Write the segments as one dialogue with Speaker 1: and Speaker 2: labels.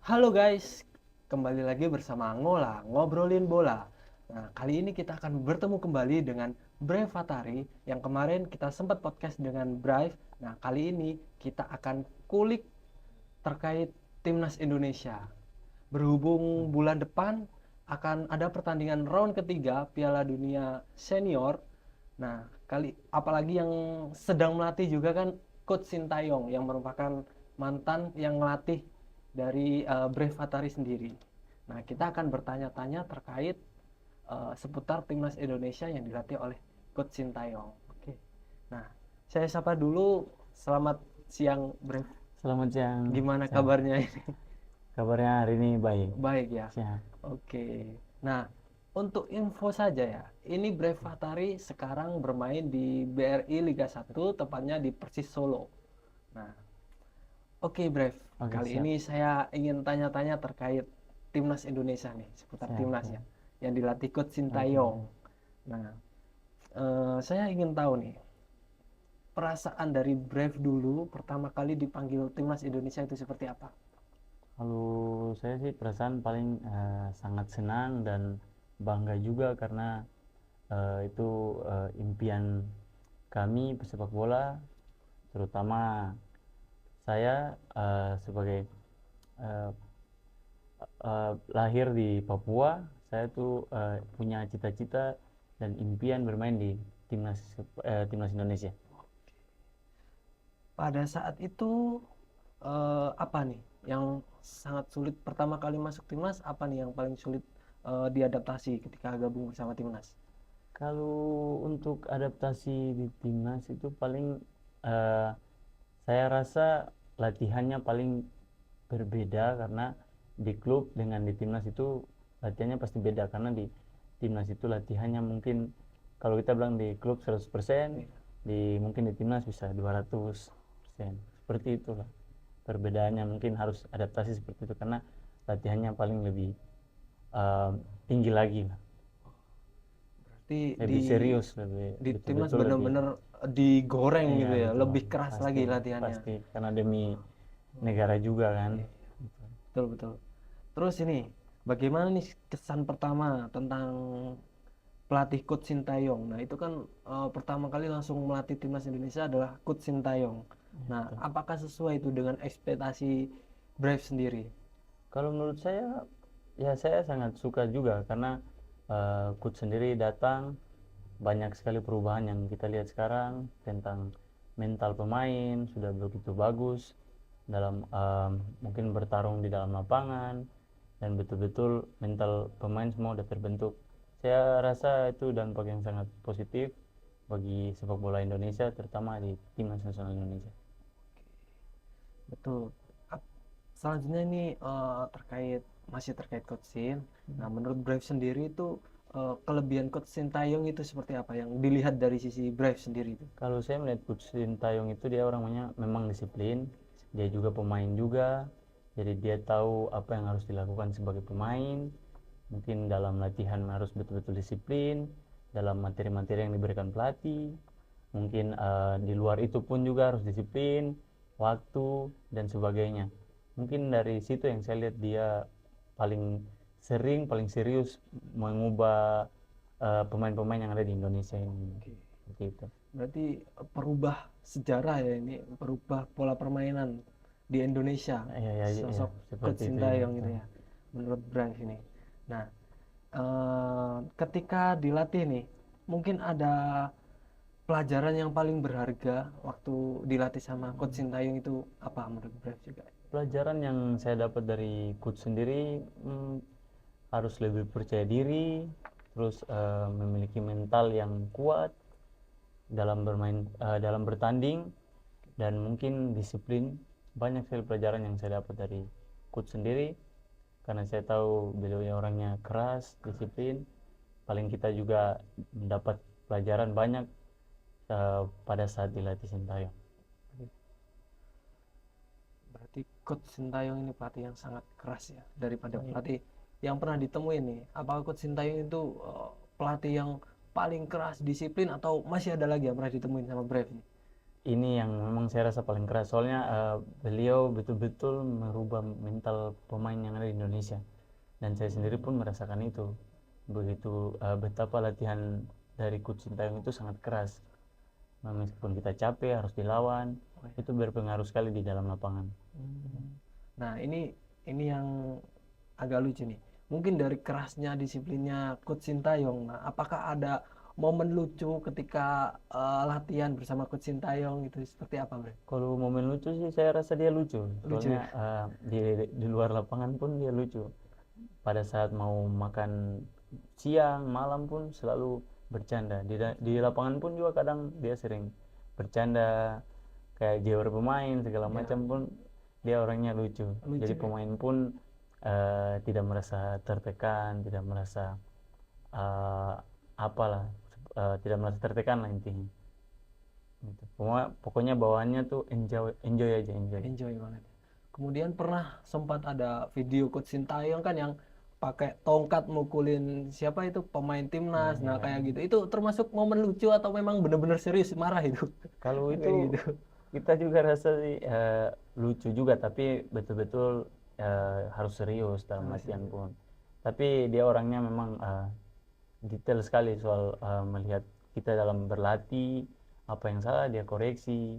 Speaker 1: Halo guys, kembali lagi bersama Ngola, ngobrolin bola. Nah, kali ini kita akan bertemu kembali dengan Brave Fatari yang kemarin kita sempat podcast dengan Brave. Nah, kali ini kita akan kulik terkait timnas Indonesia. Berhubung bulan depan akan ada pertandingan round ketiga Piala Dunia Senior. Nah, apalagi yang sedang melatih juga kan Coach Sintayong yang merupakan mantan yang melatih dari Brave Atari sendiri. Nah, kita akan bertanya-tanya terkait seputar timnas Indonesia yang dilatih oleh Coach Sintayong. Oke. Nah, saya sapa dulu. Selamat siang, Brave.
Speaker 2: Selamat siang.
Speaker 1: Gimana
Speaker 2: Siang.
Speaker 1: kabarnya ini?
Speaker 2: Kabarnya hari ini baik.
Speaker 1: Baik ya.
Speaker 2: Siang.
Speaker 1: Oke. Nah, untuk info saja ya, ini Brave Fatari sekarang bermain di BRI Liga 1, tepatnya di Persis Solo. Nah, oke Brave,
Speaker 2: Oke,
Speaker 1: kali
Speaker 2: siap.
Speaker 1: ini saya ingin tanya-tanya terkait timnas Indonesia nih, seputar
Speaker 2: Siap,
Speaker 1: timnas
Speaker 2: siap.
Speaker 1: ya, yang dilatih Coach
Speaker 2: Oke.
Speaker 1: Sintayong. Nah, saya ingin tahu nih, perasaan dari Brave dulu pertama kali dipanggil timnas Indonesia itu seperti apa?
Speaker 2: Kalau saya sih perasaan paling sangat senang dan bangga juga karena itu impian kami pesepak bola, terutama saya sebagai eh, lahir di Papua. Saya tuh punya cita-cita dan impian bermain di timnas Indonesia.
Speaker 1: Pada saat itu apa nih yang sangat sulit pertama kali masuk timnas, apa nih yang paling sulit diadaptasi ketika gabung bersama timnas?
Speaker 2: Kalau untuk adaptasi di timnas itu paling eh, saya rasa latihannya paling berbeda karena di klub dengan di timnas itu latihannya pasti beda karena di timnas itu latihannya mungkin kalau kita bilang di klub 100%, mungkin di timnas bisa 200%. Seperti itulah perbedaannya, mungkin harus adaptasi seperti itu karena latihannya paling lebih eh, tinggi lagi lah.
Speaker 1: Berarti di
Speaker 2: Lebih serius, lebih
Speaker 1: timnas
Speaker 2: betul-betul lebih.
Speaker 1: benar-benar digoreng
Speaker 2: Iya
Speaker 1: gitu ya,
Speaker 2: betul,
Speaker 1: lebih keras
Speaker 2: pasti
Speaker 1: lagi latihannya.
Speaker 2: pasti karena demi negara juga kan.
Speaker 1: Iya, betul betul. Terus ini, bagaimana nih kesan pertama tentang pelatih Coach Sintayong? Nah, itu kan pertama kali langsung melatih timnas Indonesia adalah Coach Sintayong.
Speaker 2: Iya,
Speaker 1: Nah,
Speaker 2: betul.
Speaker 1: apakah sesuai itu dengan ekspektasi Brave sendiri?
Speaker 2: Kalau menurut saya ya saya sangat suka juga karena coach sendiri datang, banyak sekali perubahan yang kita lihat sekarang tentang mental pemain sudah begitu bagus dalam mungkin bertarung di dalam lapangan, dan betul-betul mental pemain semua sudah terbentuk. Saya rasa itu dampak yang sangat positif bagi sepak bola Indonesia, terutama di timnas nasional Indonesia.
Speaker 1: Betul. Selanjutnya ini masih terkait Coach Sin. Nah, menurut Brave sendiri itu kelebihan Coach Sintayong itu seperti apa yang dilihat dari sisi Brave sendiri itu?
Speaker 2: Kalau saya melihat Coach Sintayong itu dia orangnya memang disiplin, dia juga pemain juga, jadi dia tahu apa yang harus dilakukan sebagai pemain. Mungkin dalam latihan harus betul-betul disiplin, dalam materi-materi yang diberikan pelatih. Mungkin di luar itu pun juga harus disiplin, waktu dan sebagainya. Mungkin dari situ yang saya lihat dia paling paling serius mengubah pemain-pemain yang ada di Indonesia ini.
Speaker 1: Oke.
Speaker 2: Seperti itu.
Speaker 1: Berarti perubah sejarah ya ini, perubah pola permainan di Indonesia.
Speaker 2: Ya, ya, ya,
Speaker 1: Sosok Coach
Speaker 2: seperti itu ya.
Speaker 1: Sintayong gitu ya, menurut Brave ini. Nah, ketika dilatih nih, mungkin ada pelajaran yang paling berharga waktu dilatih sama Coach Sintayong itu apa menurut Brave juga?
Speaker 2: Pelajaran yang saya dapat dari coach sendiri, harus lebih percaya diri, terus memiliki mental yang kuat dalam bermain, dalam bertanding, dan mungkin disiplin. Banyak sekali pelajaran yang saya dapat dari coach sendiri karena saya tahu beliau orangnya keras, disiplin. Paling kita juga mendapat pelajaran banyak pada saat dilatih Sintayong.
Speaker 1: Berarti Coach Sintayong ini pelatih yang sangat keras ya daripada
Speaker 2: Baik.
Speaker 1: pelatih yang pernah ditemuin nih. Apakah Coach Sintayong itu pelatih yang paling keras disiplin atau masih ada lagi yang pernah ditemuin sama Brave nih?
Speaker 2: ini yang memang saya rasa paling keras, soalnya beliau betul-betul merubah mental pemain yang ada di Indonesia, dan saya sendiri pun merasakan itu. Begitu betapa latihan dari Coach Sintayong itu sangat keras. Meskipun kita capek harus dilawan, itu berpengaruh sekali di dalam lapangan.
Speaker 1: Nah, ini yang agak lucu nih. Mungkin dari kerasnya disiplinnya Coach Sintayong. Nah, apakah ada momen lucu ketika latihan bersama Coach Sintayong gitu? Seperti apa, Bre?
Speaker 2: Kalau momen lucu sih saya rasa dia lucu,
Speaker 1: Lucu
Speaker 2: soalnya
Speaker 1: ya?
Speaker 2: di luar lapangan pun dia lucu. Pada saat mau makan siang, malam pun selalu bercanda. Di lapangan pun juga kadang dia sering bercanda, kayak jewer pemain segala
Speaker 1: Ya,
Speaker 2: macam pun dia orangnya lucu.
Speaker 1: lucu
Speaker 2: Jadi
Speaker 1: ya.
Speaker 2: pemain pun tidak merasa tertekan, tidak merasa eh, apalah, tidak merasa tertekan lah intinya. Gitu. Pokoknya bawaannya tuh enjoy, enjoy aja, enjoy.
Speaker 1: Enjoy banget. Kemudian pernah sempat ada video Coach Sintayong kan yang pakai tongkat mukulin siapa itu pemain
Speaker 2: Iya,
Speaker 1: timnas. Nah,
Speaker 2: iya.
Speaker 1: kayak gitu. Itu termasuk momen lucu atau memang benar-benar serius marah itu?
Speaker 2: Kalau
Speaker 1: Kayak
Speaker 2: itu
Speaker 1: gitu.
Speaker 2: kita juga rasa sih lucu juga, tapi betul-betul harus serius dalam
Speaker 1: Harus
Speaker 2: latihan
Speaker 1: serius.
Speaker 2: pun. Tapi dia orangnya memang detail sekali soal melihat kita dalam berlatih, apa yang salah dia koreksi.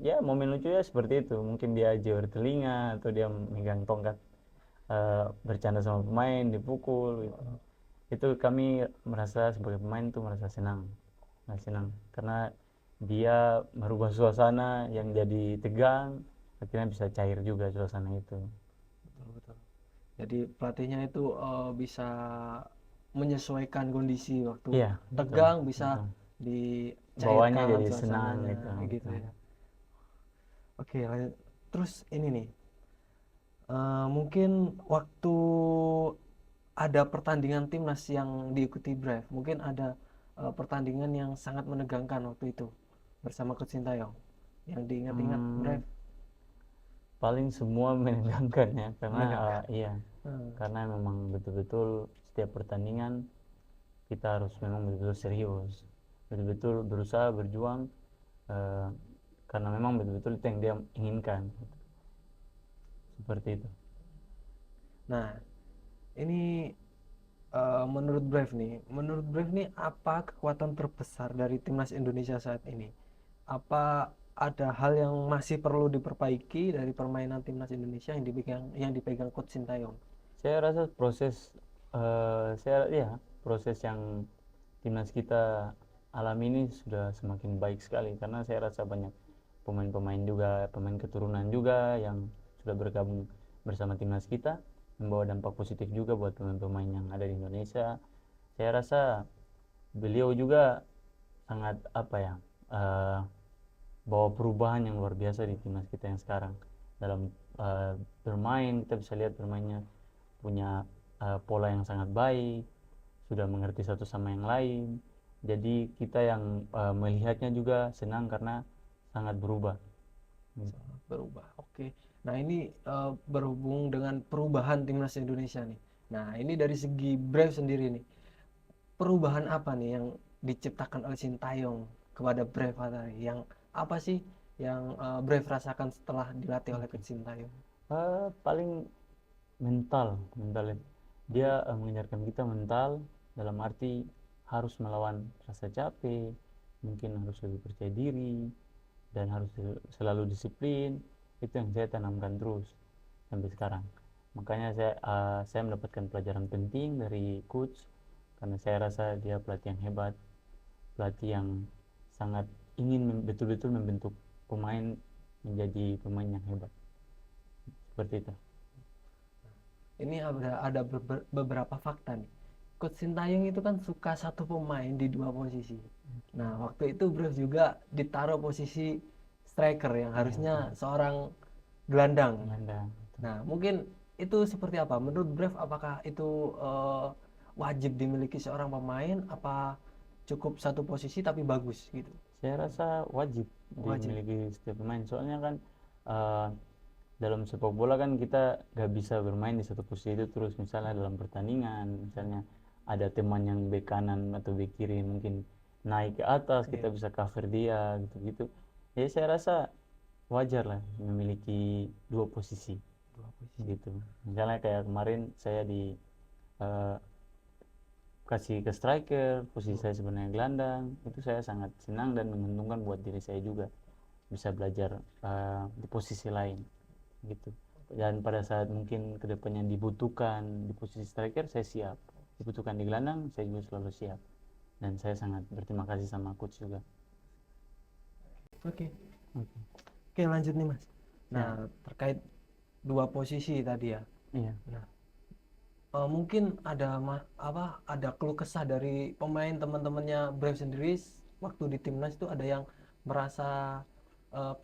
Speaker 2: Ya momen lucunya seperti itu, mungkin dia jewer telinga atau dia megang tongkat bercanda sama pemain dipukul gitu. Itu kami merasa sebagai pemain tuh merasa senang, senang karena dia merubah suasana yang jadi tegang, akhirnya bisa cair juga suasana itu.
Speaker 1: Betul, betul. Jadi pelatihnya itu bisa menyesuaikan kondisi waktu
Speaker 2: Iya, betul,
Speaker 1: tegang, bisa
Speaker 2: betul. Bawahnya
Speaker 1: dicairkan
Speaker 2: jadi senang
Speaker 1: suasananya
Speaker 2: gitu,
Speaker 1: gitu
Speaker 2: betul.
Speaker 1: ya. Oke, lanjut. Terus ini nih, mungkin waktu ada pertandingan timnas yang diikuti Brave, mungkin ada pertandingan yang sangat menegangkan waktu itu bersama Coach Sintayong yang diingat-ingat
Speaker 2: Hmm,
Speaker 1: Brave.
Speaker 2: paling semua menegangkan ya, karena
Speaker 1: Menegangkan.
Speaker 2: iya,
Speaker 1: Hmm.
Speaker 2: karena memang betul-betul setiap pertandingan kita harus memang betul-betul serius, betul-betul berusaha berjuang, eh, karena memang betul-betul itu yang dia inginkan, seperti itu.
Speaker 1: Nah, ini menurut Brave nih apa kekuatan terbesar dari timnas Indonesia saat ini? Apa ada hal yang masih perlu diperbaiki dari permainan timnas Indonesia yang dipegang Coach Sintayong?
Speaker 2: Saya rasa proses yang timnas kita alami ini sudah semakin baik sekali, karena saya rasa banyak pemain-pemain juga, pemain keturunan juga yang sudah bergabung bersama timnas kita, membawa dampak positif juga buat pemain-pemain yang ada di Indonesia. Saya rasa beliau juga sangat apa ya, eh, bawa perubahan yang luar biasa di timnas kita yang sekarang. Dalam bermain kita bisa lihat bermainnya punya pola yang sangat baik, sudah mengerti satu sama yang lain. Jadi kita yang melihatnya juga senang karena sangat berubah.
Speaker 1: Sangat berubah. Oke. Nah, ini berhubung dengan perubahan timnas Indonesia nih. Nah, ini dari segi Brave sendiri nih. Perubahan apa nih yang diciptakan oleh Sintayong kepada Brave tadi? Yang apa sih yang Brave rasakan setelah dilatih oleh Coach Sintayong?
Speaker 2: Paling mental, mental dia mengajarkan kita mental dalam arti harus melawan rasa capek, mungkin harus lebih percaya diri, dan harus selalu disiplin. Itu yang saya tanamkan terus sampai sekarang. Makanya saya mendapatkan pelajaran penting dari coach, karena saya rasa dia pelatih yang hebat, pelatih yang sangat ingin betul-betul membentuk pemain menjadi pemain yang hebat, seperti itu.
Speaker 1: Ini ada beberapa fakta nih. Coach Sintayong itu kan suka satu pemain di dua posisi. Nah, waktu itu Brave juga ditaruh posisi striker yang
Speaker 2: Ya,
Speaker 1: harusnya
Speaker 2: betul.
Speaker 1: seorang gelandang.
Speaker 2: Gelandang.
Speaker 1: Nah, mungkin itu seperti apa? Menurut Brave, apakah itu wajib dimiliki seorang pemain? Apa cukup satu posisi tapi bagus gitu?
Speaker 2: Saya rasa wajib
Speaker 1: Wajib.
Speaker 2: dimiliki setiap pemain, soalnya kan eh, dalam sepak bola kan kita gak bisa bermain di satu posisi itu terus. Misalnya dalam pertandingan, misalnya ada teman yang bek kanan atau bek kiri mungkin naik ke atas, kita
Speaker 1: Iya.
Speaker 2: bisa cover dia gitu-gitu. Ya saya rasa wajar lah memiliki dua posisi
Speaker 1: Dua posisi.
Speaker 2: gitu. Misalnya kayak kemarin saya di eh, kasih ke striker, posisi saya sebenarnya gelandang, itu saya sangat senang dan menguntungkan buat diri saya juga bisa belajar di posisi lain gitu. Dan pada saat mungkin kedepannya dibutuhkan di posisi striker, saya siap. Dibutuhkan di gelandang, saya juga selalu siap. Dan saya sangat berterima kasih sama coach juga.
Speaker 1: Oke.
Speaker 2: Oke.
Speaker 1: Oke, lanjut nih Mas.
Speaker 2: Ya,
Speaker 1: Nah, terkait dua posisi tadi ya.
Speaker 2: iya.
Speaker 1: Nah, mungkin ada keluh kesah dari pemain teman-temannya Brave sendiri waktu di timnas itu ada yang merasa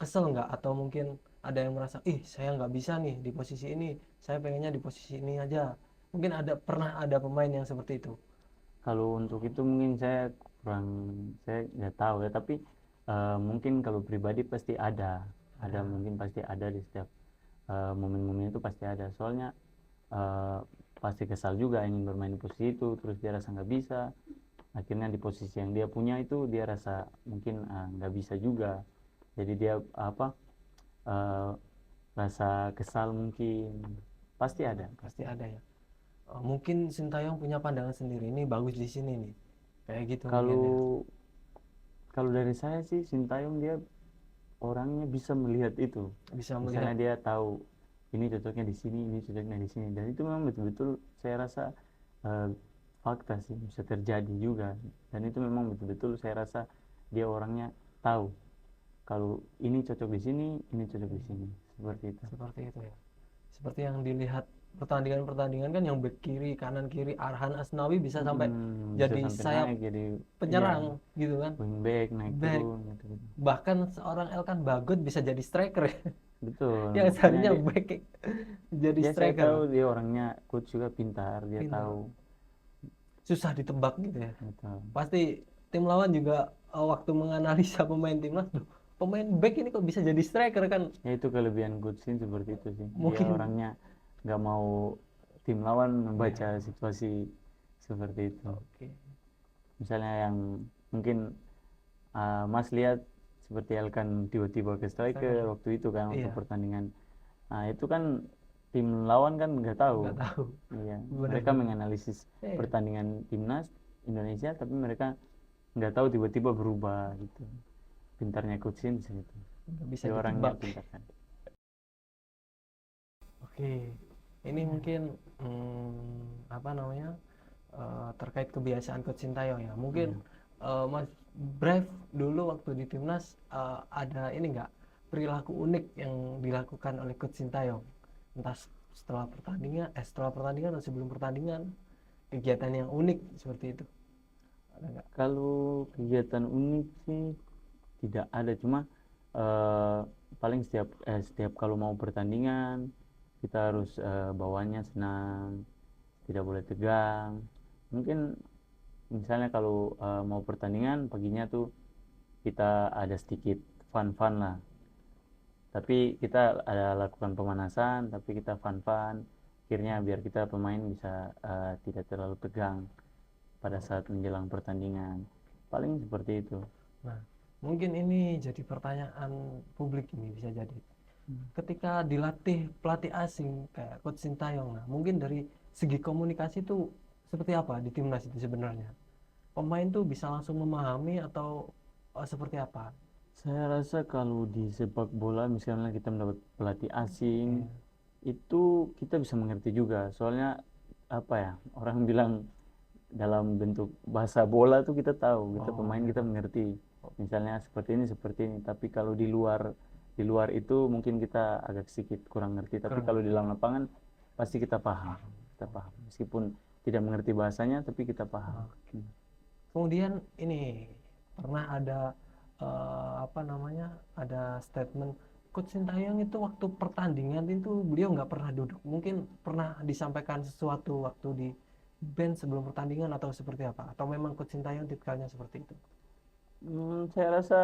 Speaker 1: kesel nggak, atau mungkin ada yang merasa saya nggak bisa nih di posisi ini, saya pengennya di posisi ini aja. Mungkin pernah ada pemain yang seperti itu.
Speaker 2: Kalau untuk itu mungkin saya nggak tahu ya, tapi mungkin kalau pribadi pasti ada
Speaker 1: Ada.
Speaker 2: mungkin pasti ada di setiap momen-momen itu pasti ada. Soalnya eh, pasti kesal juga ingin bermain di posisi itu, terus dia rasa nggak bisa. Akhirnya di posisi yang dia punya itu dia rasa mungkin nggak bisa juga. Jadi dia apa eh, rasa kesal mungkin pasti ada.
Speaker 1: Pasti ada ya. Mungkin Sintayong punya pandangan sendiri, ini bagus di sini nih, kayak gitu mungkin ya.
Speaker 2: Kalau kalau dari saya sih Sintayong dia orangnya bisa melihat itu.
Speaker 1: Bisa
Speaker 2: Misalnya
Speaker 1: melihat.
Speaker 2: dia tahu ini cocoknya di sini, ini cocoknya di sini, dan itu memang betul-betul saya rasa eh, fakta sih bisa terjadi juga. Dan itu memang betul-betul saya rasa dia orangnya tahu kalau ini cocok di sini, ini cocok di sini, seperti itu.
Speaker 1: Seperti itu ya. Seperti yang dilihat pertandingan-pertandingan kan, yang back kiri, kanan kiri, Arhan Asnawi bisa sampai
Speaker 2: Bisa
Speaker 1: jadi
Speaker 2: sampai
Speaker 1: sayap
Speaker 2: naik jadi iya
Speaker 1: penyerang gitu kan.
Speaker 2: wingback naik
Speaker 1: Back.
Speaker 2: turun gitu, gitu.
Speaker 1: Bahkan seorang Elkan Bagot bisa jadi striker ya.
Speaker 2: Betul,
Speaker 1: Yang
Speaker 2: makanya
Speaker 1: seharusnya
Speaker 2: dia
Speaker 1: back jadi
Speaker 2: ya saya tahu
Speaker 1: striker.
Speaker 2: dia orangnya coach juga pintar, dia
Speaker 1: Pintar.
Speaker 2: tahu.
Speaker 1: Susah ditebak gitu ya.
Speaker 2: Betul.
Speaker 1: Pasti tim lawan juga waktu menganalisa pemain timnas, "Duh, pemain back ini kok bisa jadi striker kan?"
Speaker 2: Ya itu kelebihan Goodsin seperti itu sih. Dia
Speaker 1: Mungkin
Speaker 2: orangnya nggak mau tim lawan membaca
Speaker 1: ya.
Speaker 2: situasi seperti itu.
Speaker 1: Oke.
Speaker 2: Misalnya yang mungkin Mas lihat seperti Elkan tiba-tiba ke striker
Speaker 1: Striker.
Speaker 2: waktu itu kan untuk
Speaker 1: Iya,
Speaker 2: pertandingan. Nah itu kan tim lawan kan nggak tahu.
Speaker 1: nggak tahu.
Speaker 2: Iya, mereka
Speaker 1: Benar-benar.
Speaker 2: menganalisis
Speaker 1: Iya.
Speaker 2: pertandingan timnas Indonesia, tapi mereka nggak tahu tiba-tiba berubah gitu. Pintarnya Goodsin di situ.
Speaker 1: Nggak bisa
Speaker 2: Dia orangnya
Speaker 1: ditebak.
Speaker 2: pintar kan.
Speaker 1: Oke, ini mungkin apa namanya, terkait kebiasaan Coach Sintayong ya. Mungkin
Speaker 2: Iya.
Speaker 1: Mas Brave dulu waktu di timnas ada ini nggak, perilaku unik yang dilakukan oleh Coach Sintayong, entah setelah pertandingan atau sebelum pertandingan, kegiatan yang unik seperti itu ada nggak?
Speaker 2: Kalau kegiatan unik sih tidak ada, cuma eh, paling setiap kalau mau pertandingan kita harus bawanya senang, tidak boleh tegang. Mungkin misalnya kalau mau pertandingan paginya tuh kita ada sedikit fun-fun lah. Tapi kita ada lakukan pemanasan, tapi kita fun-fun. Akhirnya biar kita pemain bisa tidak terlalu tegang pada saat menjelang pertandingan. Paling seperti itu.
Speaker 1: Nah, mungkin ini jadi pertanyaan publik, ini bisa jadi. Ketika dilatih pelatih asing kayak Coach Sintayong, nah mungkin dari segi komunikasi tuh seperti apa di timnas itu sebenarnya? Pemain tuh bisa langsung memahami atau seperti apa?
Speaker 2: Saya rasa kalau di sepak bola misalnya kita mendapat pelatih asing,
Speaker 1: Oke.
Speaker 2: itu kita bisa mengerti juga. Soalnya apa ya, orang bilang dalam bentuk bahasa bola tuh kita tahu, kita
Speaker 1: Oh,
Speaker 2: pemain kita
Speaker 1: memang.
Speaker 2: mengerti. Misalnya seperti ini. Tapi kalau di luar itu mungkin kita agak sedikit kurang ngerti. Tapi
Speaker 1: Kurang
Speaker 2: kalau di
Speaker 1: ngerti.
Speaker 2: dalam lapangan pasti kita paham. Kita paham. Meskipun tidak mengerti bahasanya, tapi kita paham.
Speaker 1: Oh. Kemudian ini pernah ada apa namanya, ada statement Coach Sintayong itu waktu pertandingan itu beliau nggak pernah duduk. Mungkin pernah disampaikan sesuatu waktu di bench sebelum pertandingan atau seperti apa? Atau memang Coach Sintayong tipikalnya seperti itu?
Speaker 2: Saya rasa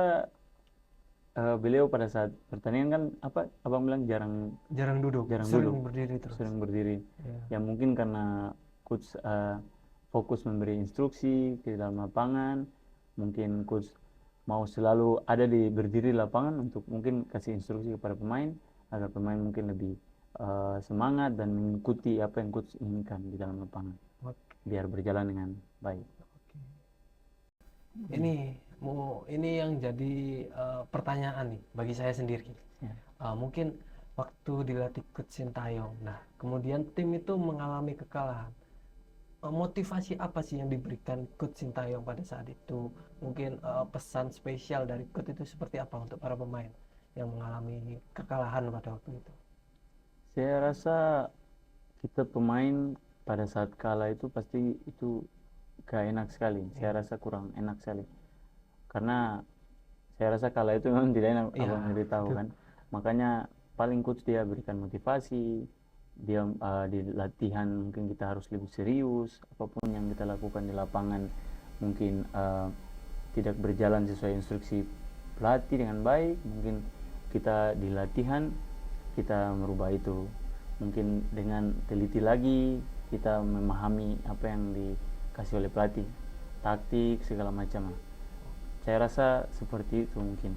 Speaker 2: beliau pada saat pertandingan kan apa abang bilang jarang
Speaker 1: Jarang duduk,
Speaker 2: jarang
Speaker 1: sering
Speaker 2: duduk,
Speaker 1: berdiri terus.
Speaker 2: sering berdiri.
Speaker 1: Ya.
Speaker 2: Ya mungkin karena coach fokus memberi instruksi ke dalam lapangan, mungkin coach mau selalu ada berdiri di lapangan untuk mungkin kasih instruksi kepada pemain agar pemain mungkin lebih semangat dan mengikuti apa yang coach inginkan di dalam lapangan
Speaker 1: Oke.
Speaker 2: biar berjalan dengan baik.
Speaker 1: Ini yang jadi pertanyaan nih bagi saya sendiri.
Speaker 2: Ya.
Speaker 1: Mungkin waktu dilatih Coach Sintayong, nah kemudian tim itu mengalami kekalahan. Motivasi apa sih yang diberikan Coach Sintayong pada saat itu? Mungkin pesan spesial dari Coach itu seperti apa untuk para pemain yang mengalami kekalahan pada waktu itu?
Speaker 2: Saya rasa kita pemain pada saat kalah itu pasti itu gak enak sekali. Saya rasa kurang enak sekali. Karena saya rasa kalah itu memang tidak enak,
Speaker 1: Iya,
Speaker 2: abang sendiri tahu kan. Makanya paling coach dia berikan motivasi, dia di latihan mungkin kita harus lebih serius, apapun yang kita lakukan di lapangan mungkin tidak berjalan sesuai instruksi pelatih dengan baik, mungkin kita di latihan kita merubah itu, mungkin dengan teliti lagi kita memahami apa yang dikasih oleh pelatih, taktik segala macam. Saya rasa seperti itu mungkin.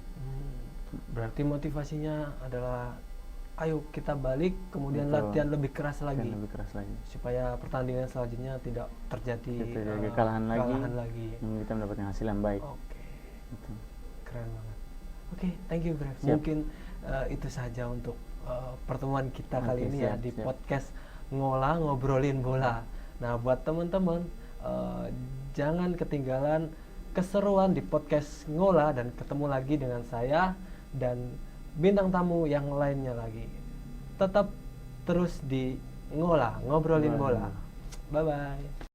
Speaker 1: Berarti motivasinya adalah ayo kita balik, kemudian
Speaker 2: Betul.
Speaker 1: latihan lebih keras lagi,
Speaker 2: Lebih keras lagi
Speaker 1: supaya pertandingan selanjutnya tidak terjadi
Speaker 2: kekalahan
Speaker 1: kekalahan
Speaker 2: lagi,
Speaker 1: lagi.
Speaker 2: kita mendapatkan hasil yang baik.
Speaker 1: Oke,
Speaker 2: Gitu.
Speaker 1: keren banget. Oke, thank you Brev.
Speaker 2: Siap.
Speaker 1: Mungkin itu saja untuk pertemuan kita kali
Speaker 2: Oke,
Speaker 1: ini ya
Speaker 2: siap,
Speaker 1: di
Speaker 2: siap.
Speaker 1: podcast ngobrolin bola. Nah, buat teman-teman jangan ketinggalan keseruan di podcast Ngola, dan ketemu lagi dengan saya dan bintang tamu yang lainnya lagi. Tetap terus di ngobrolin bola. Bye bye.